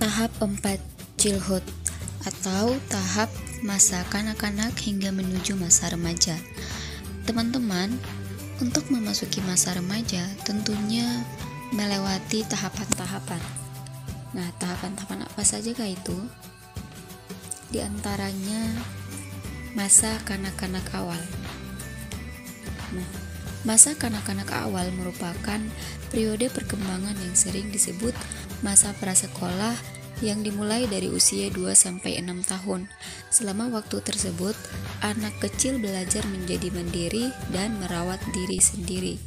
Tahap 4 Childhood atau tahap masa kanak-kanak hingga menuju masa remaja. Teman-teman, untuk memasuki masa remaja tentunya melewati tahapan-tahapan. Nah, tahapan-tahapan apa saja kah itu? Di antaranya masa kanak-kanak awal. Nah, masa kanak-kanak awal merupakan periode perkembangan yang sering disebut masa prasekolah yang dimulai dari usia 2-6 tahun. Selama waktu tersebut, anak kecil belajar menjadi mandiri dan merawat diri sendiri.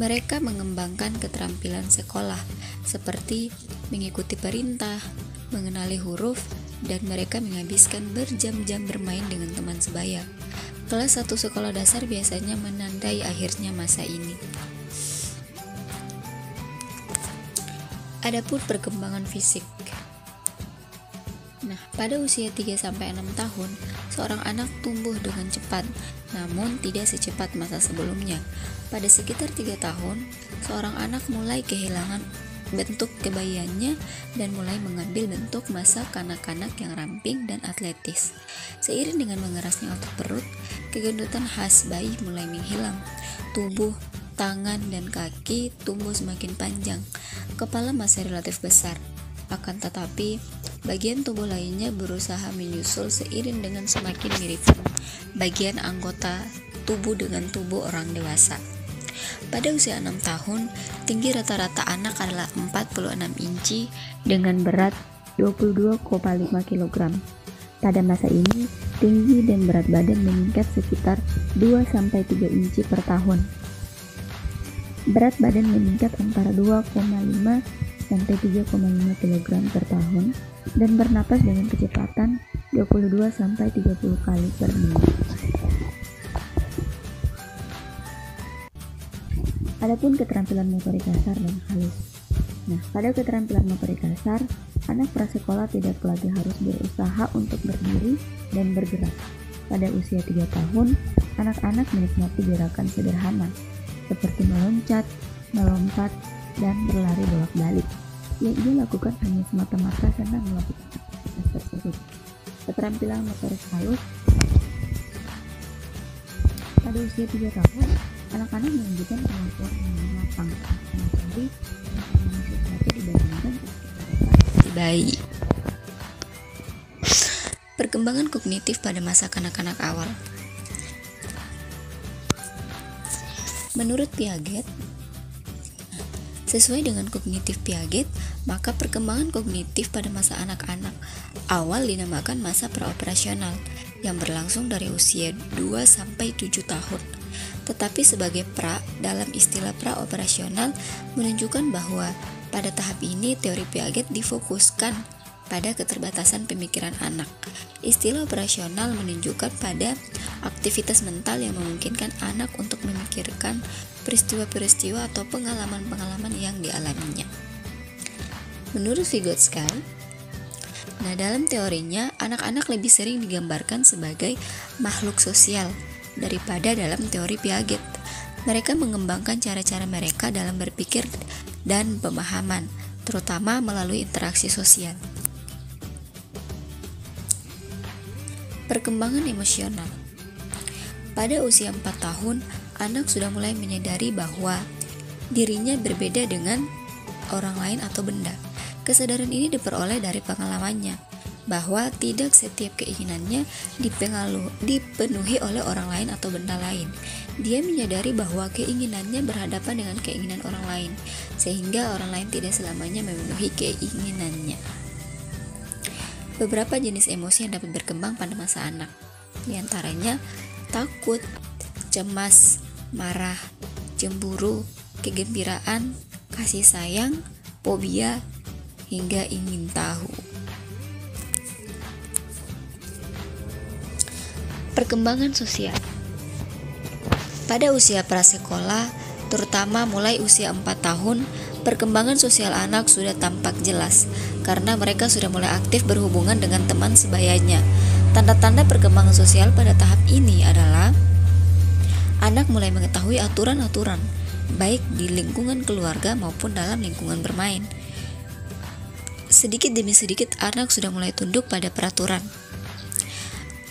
Mereka mengembangkan keterampilan sekolah, seperti mengikuti perintah, mengenali huruf, dan mereka menghabiskan berjam-jam bermain dengan teman sebaya. Kelas 1 sekolah dasar biasanya menandai akhirnya masa ini. Adapun perkembangan fisik. Nah, pada usia 3-6 tahun, seorang anak tumbuh dengan cepat, namun tidak secepat masa sebelumnya. Pada sekitar 3 tahun, seorang anak mulai kehilangan bentuk kebayiannya dan mulai mengambil bentuk masa kanak-kanak yang ramping dan atletis. Seiring dengan mengerasnya otot perut, kegendutan khas bayi mulai menghilang. Tubuh, tangan, dan kaki tumbuh semakin panjang. Kepala masih relatif besar. Akan tetapi, bagian tubuh lainnya berusaha menyusul seiring dengan semakin miripnya bagian anggota tubuh dengan tubuh orang dewasa. Pada usia 6 tahun, tinggi rata-rata anak adalah 46 inci dengan berat 22,5 kg. Pada masa ini, tinggi dan berat badan meningkat sekitar 2-3 inci per tahun. Berat badan meningkat antara 2,5 sampai 3,5 kg per tahun dan bernapas dengan kecepatan 22-30 kali per menit. Adapun keterampilan motorik kasar dan halus. Nah, pada keterampilan motorik kasar, anak prasekolah tidak lagi harus berusaha untuk berdiri dan bergerak. Pada usia 3 tahun, anak-anak menikmati gerakan sederhana seperti meloncat, melompat, dan berlari bolak-balik. Yang ia lakukan hanya semata-mata senang melakukan aktivitas tersebut. Keterampilan motorik halus. Pada usia 3 tahun, anak-anak menunjukkan kemampuan mengenai lapang, mencari, dan mengenai sesuatu dibandingkan ketika bayi. Perkembangan kognitif pada masa kanak-kanak awal. Menurut Piaget, sesuai dengan kognitif Piaget, maka perkembangan kognitif pada masa anak-anak awal dinamakan masa praoperasional yang berlangsung dari usia 2-7 tahun. Tetapi sebagai pra dalam istilah praoperasional menunjukkan bahwa pada tahap ini teori Piaget difokuskan pada keterbatasan pemikiran anak. Istilah operasional menunjukkan pada aktivitas mental yang memungkinkan anak untuk memikirkan peristiwa-peristiwa atau pengalaman-pengalaman yang dialaminya. Menurut Vygotsky, nah dalam teorinya anak-anak lebih sering digambarkan sebagai makhluk sosial daripada dalam teori Piaget. Mereka mengembangkan cara-cara mereka dalam berpikir dan pemahaman, terutama melalui interaksi sosial. Perkembangan emosional. Pada usia 4 tahun, anak sudah mulai menyadari bahwa dirinya berbeda dengan orang lain atau benda. Kesadaran ini diperoleh dari pengalamannya, bahwa tidak setiap keinginannya dipenuhi oleh orang lain atau benda lain. Dia menyadari bahwa keinginannya berhadapan dengan keinginan orang lain, sehingga orang lain tidak selamanya memenuhi keinginannya. Beberapa jenis emosi yang dapat berkembang pada masa anak, di antaranya takut, cemas, marah, cemburu, kegembiraan, kasih sayang, fobia, hingga ingin tahu. Perkembangan sosial. Pada usia prasekolah, terutama mulai usia 4 tahun, perkembangan sosial anak sudah tampak jelas karena mereka sudah mulai aktif berhubungan dengan teman sebayanya. Tanda-tanda perkembangan sosial pada tahap ini adalah anak mulai mengetahui aturan-aturan, baik di lingkungan keluarga maupun dalam lingkungan bermain. Sedikit demi sedikit anak sudah mulai tunduk pada peraturan.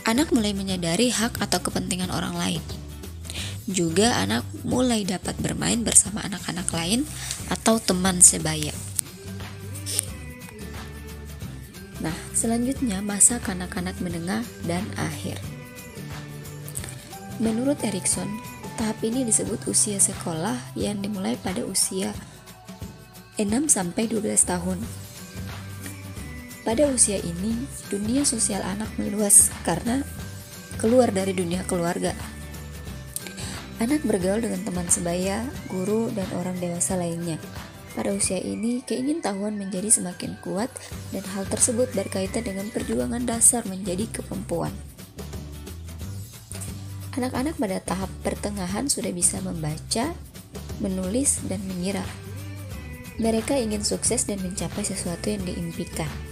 Anak mulai menyadari hak atau kepentingan orang lain. Juga anak mulai dapat bermain bersama anak-anak lain atau teman sebaya. Nah, selanjutnya masa kanak-kanak menengah dan akhir. Menurut Erikson, tahap ini disebut usia sekolah yang dimulai pada usia 6-12 tahun. Pada usia ini, dunia sosial anak meluas karena keluar dari dunia keluarga. Anak bergaul dengan teman sebaya, guru, dan orang dewasa lainnya. Pada usia ini, keingintahuan menjadi semakin kuat dan hal tersebut berkaitan dengan perjuangan dasar menjadi kemampuan. Anak-anak pada tahap pertengahan sudah bisa membaca, menulis, dan mengira. Mereka ingin sukses dan mencapai sesuatu yang diimpikan.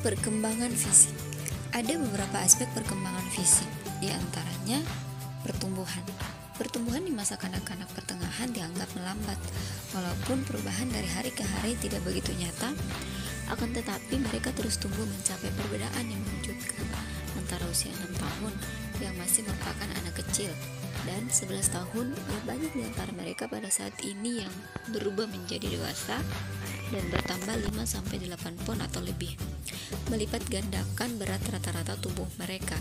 Perkembangan fisik. Ada beberapa aspek perkembangan fisik, di antaranya pertumbuhan. Pertumbuhan di masa kanak-kanak pertengahan dianggap melambat, walaupun perubahan dari hari ke hari tidak begitu nyata, akan tetapi mereka terus tumbuh mencapai perbedaan yang mengejutkan antara usia 6 tahun yang masih merupakan anak kecil dan 11 tahun yang banyak di antara mereka pada saat ini yang berubah menjadi dewasa dan bertambah 5-8 pon atau lebih, melipat gandakan berat rata-rata tubuh mereka.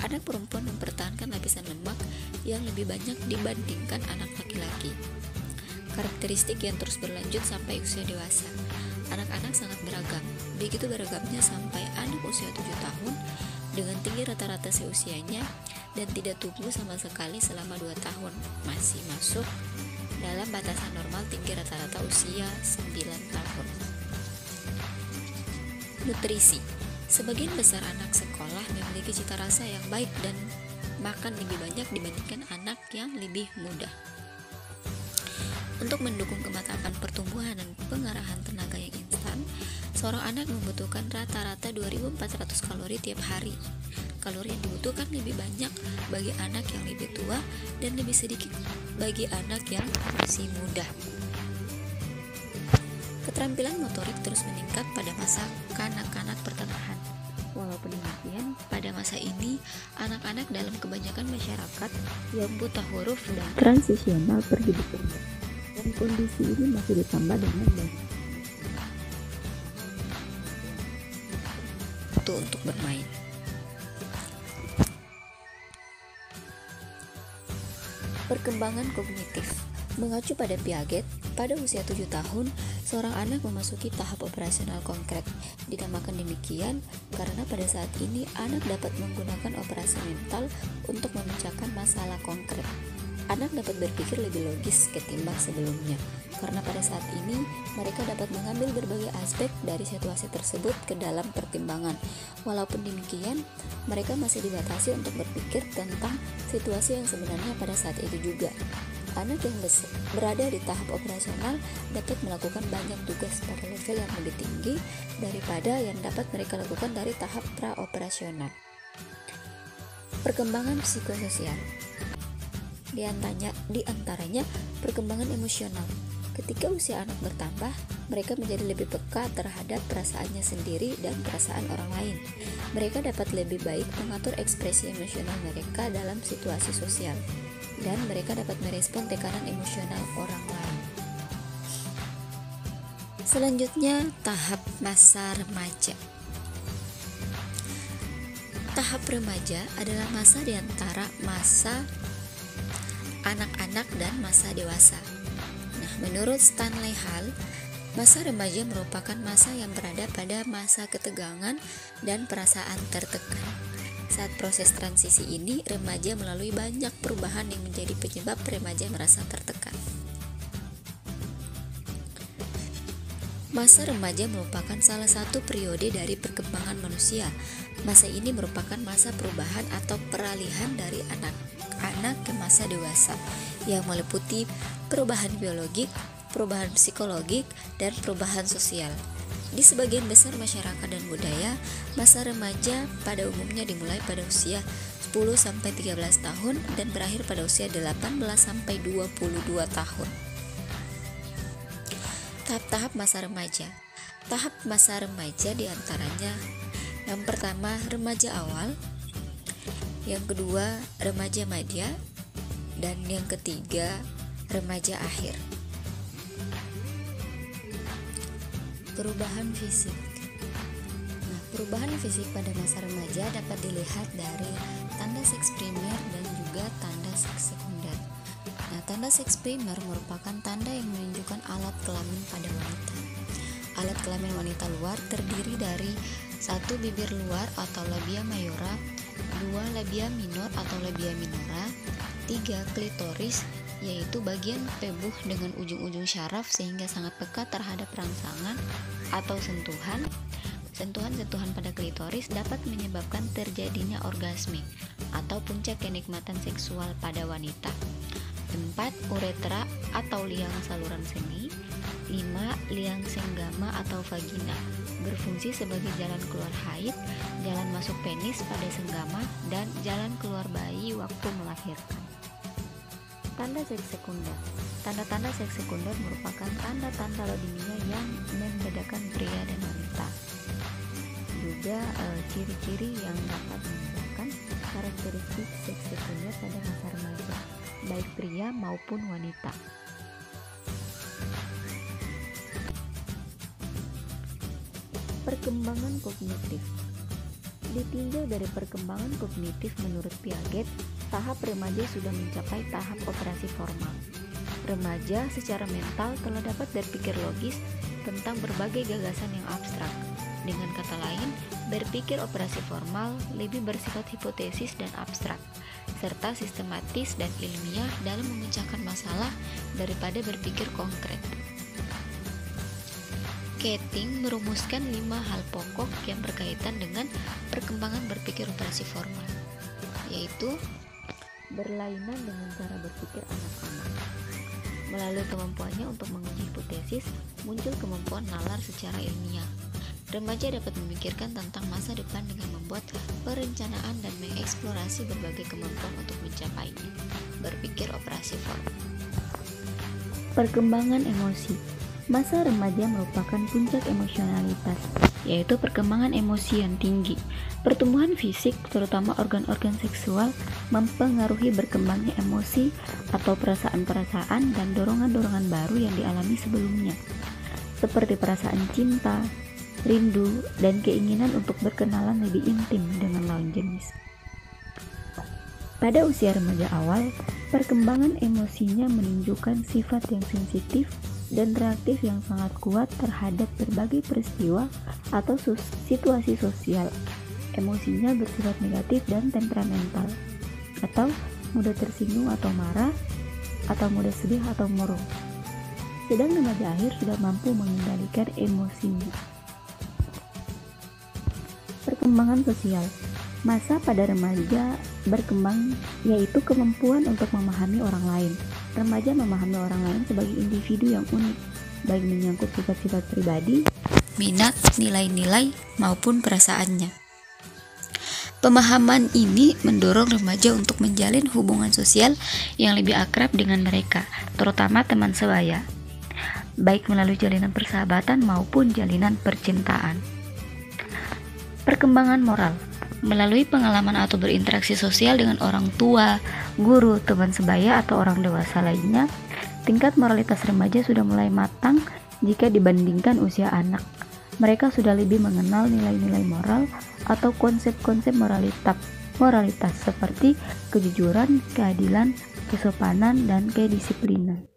Anak perempuan mempertahankan lapisan lemak yang lebih banyak dibandingkan anak laki-laki. Karakteristik yang terus berlanjut sampai usia dewasa. Anak-anak sangat beragam, begitu beragamnya sampai anak usia 7 tahun dengan tinggi rata-rata seusianya dan tidak tumbuh sama sekali selama 2 tahun, masih masuk dalam batasan normal tinggi rata-rata usia 9 tahun. Nutrisi. Sebagian besar anak sekolah memiliki cita rasa yang baik dan makan lebih banyak dibandingkan anak yang lebih muda. Untuk mendukung kematangan pertumbuhan dan pengarahan tenaga yang instan, seorang anak membutuhkan rata-rata 2.400 kalori tiap hari. Kalori yang dibutuhkan lebih banyak bagi anak yang lebih tua dan lebih sedikit bagi anak yang masih muda. Keterampilan motorik terus meningkat pada masa kanak-kanak pertengahan. Walaupun demikian, pada masa ini, anak-anak dalam kebanyakan masyarakat yang buta huruf dan transisional pergi bekerja. Dan kondisi ini masih ditambah dengan banyak waktu untuk bermain. Perkembangan kognitif. Mengacu pada Piaget, pada usia 7 tahun, seorang anak memasuki tahap operasional konkret. Dinamakan demikian karena pada saat ini anak dapat menggunakan operasi mental untuk memecahkan masalah konkret. Anak dapat berpikir lebih logis ketimbang sebelumnya, karena pada saat ini mereka dapat mengambil berbagai aspek dari situasi tersebut ke dalam pertimbangan. Walaupun demikian, mereka masih dibatasi untuk berpikir tentang situasi yang sebenarnya pada saat itu juga. Anak yang berada di tahap operasional dapat melakukan banyak tugas pada level yang lebih tinggi daripada yang dapat mereka lakukan dari tahap pra-operasional. Perkembangan psikososial. Di antaranya perkembangan emosional. Ketika usia anak bertambah, mereka menjadi lebih peka terhadap perasaannya sendiri dan perasaan orang lain. Mereka dapat lebih baik mengatur ekspresi emosional mereka dalam situasi sosial, dan mereka dapat merespon tekanan emosional orang lain. Selanjutnya, tahap masa remaja. Tahap remaja adalah masa di antara masa anak-anak dan masa dewasa. Nah, menurut Stanley Hall, masa remaja merupakan masa yang berada pada masa ketegangan dan perasaan tertekan. Saat proses transisi ini, remaja melalui banyak perubahan yang menjadi penyebab remaja merasa tertekan. Masa remaja merupakan salah satu periode dari perkembangan manusia. Masa ini merupakan masa perubahan atau peralihan dari anak-anak ke masa dewasa yang meliputi perubahan biologik, perubahan psikologik, dan perubahan sosial. Di sebagian besar masyarakat dan budaya, masa remaja pada umumnya dimulai pada usia 10-13 tahun dan berakhir pada usia 18-22 tahun. Tahap-tahap masa remaja. Tahap masa remaja diantaranya yang pertama remaja awal, yang kedua remaja madya, dan yang ketiga remaja akhir. Perubahan fisik. Nah, perubahan fisik pada masa remaja dapat dilihat dari tanda seks primer dan juga tanda seks sekunder. Nah, tanda seks primer merupakan tanda yang menunjukkan alat kelamin pada wanita. Alat kelamin wanita luar terdiri dari 1. Bibir luar atau labia mayora, 2. Labia minor atau labia minora, 3. Klitoris, yaitu bagian pebuh dengan ujung-ujung syaraf sehingga sangat peka terhadap rangsangan atau sentuhan. Sentuhan-sentuhan pada klitoris dapat menyebabkan terjadinya orgasme atau puncak kenikmatan seksual pada wanita. 4. Uretra atau liang saluran semi. 5. Liang senggama atau vagina, berfungsi sebagai jalan keluar haid, jalan masuk penis pada senggama, dan jalan keluar bayi waktu melahirkan. Tanda seks sekunder. Tanda-tanda seks sekunder merupakan tanda-tanda loadingnya yang membedakan pria dan wanita. Juga ciri-ciri yang dapat membedakan karakteristik seks sekunder pada masa remaja, baik pria maupun wanita. Perkembangan kognitif. Ditinjau dari perkembangan kognitif menurut Piaget, tahap remaja sudah mencapai tahap operasi formal. Remaja secara mental telah dapat berpikir logis tentang berbagai gagasan yang abstrak. Dengan kata lain, berpikir operasi formal lebih bersifat hipotesis dan abstrak, serta sistematis dan ilmiah dalam memecahkan masalah daripada berpikir konkret. Keating merumuskan 5 hal pokok yang berkaitan dengan perkembangan berpikir operasi formal, yaitu berlainan dengan cara berpikir anak-anak. Melalui kemampuannya untuk menguji hipotesis, muncul kemampuan nalar secara ilmiah. Remaja dapat memikirkan tentang masa depan dengan membuat perencanaan dan mengeksplorasi berbagai kemampuan untuk mencapainya. Berpikir operasi formal. Perkembangan emosi. Masa remaja merupakan puncak emosionalitas, yaitu perkembangan emosi yang tinggi. Pertumbuhan fisik, terutama organ-organ seksual, mempengaruhi berkembangnya emosi atau perasaan-perasaan dan dorongan-dorongan baru yang dialami sebelumnya, seperti perasaan cinta, rindu, dan keinginan untuk berkenalan lebih intim dengan lawan jenis. Pada usia remaja awal, perkembangan emosinya menunjukkan sifat yang sensitif dan reaktif yang sangat kuat terhadap berbagai peristiwa atau situasi sosial. Emosinya bersifat negatif dan temperamental, atau mudah tersinggung atau marah, atau mudah sedih atau murung. Sedang remaja akhir sudah mampu mengendalikan emosinya. Perkembangan sosial. Masa pada remaja berkembang yaitu kemampuan untuk memahami orang lain. Remaja memahami orang lain sebagai individu yang unik, baik menyangkut sifat-sifat pribadi, minat, nilai-nilai, maupun perasaannya. Pemahaman ini mendorong remaja untuk menjalin hubungan sosial yang lebih akrab dengan mereka, terutama teman sebaya, baik melalui jalinan persahabatan maupun jalinan percintaan. Perkembangan moral. Melalui pengalaman atau berinteraksi sosial dengan orang tua, guru, teman sebaya, atau orang dewasa lainnya, tingkat moralitas remaja sudah mulai matang jika dibandingkan usia anak. Mereka sudah lebih mengenal nilai-nilai moral atau konsep-konsep moralitas seperti kejujuran, keadilan, kesopanan, dan kedisiplinan.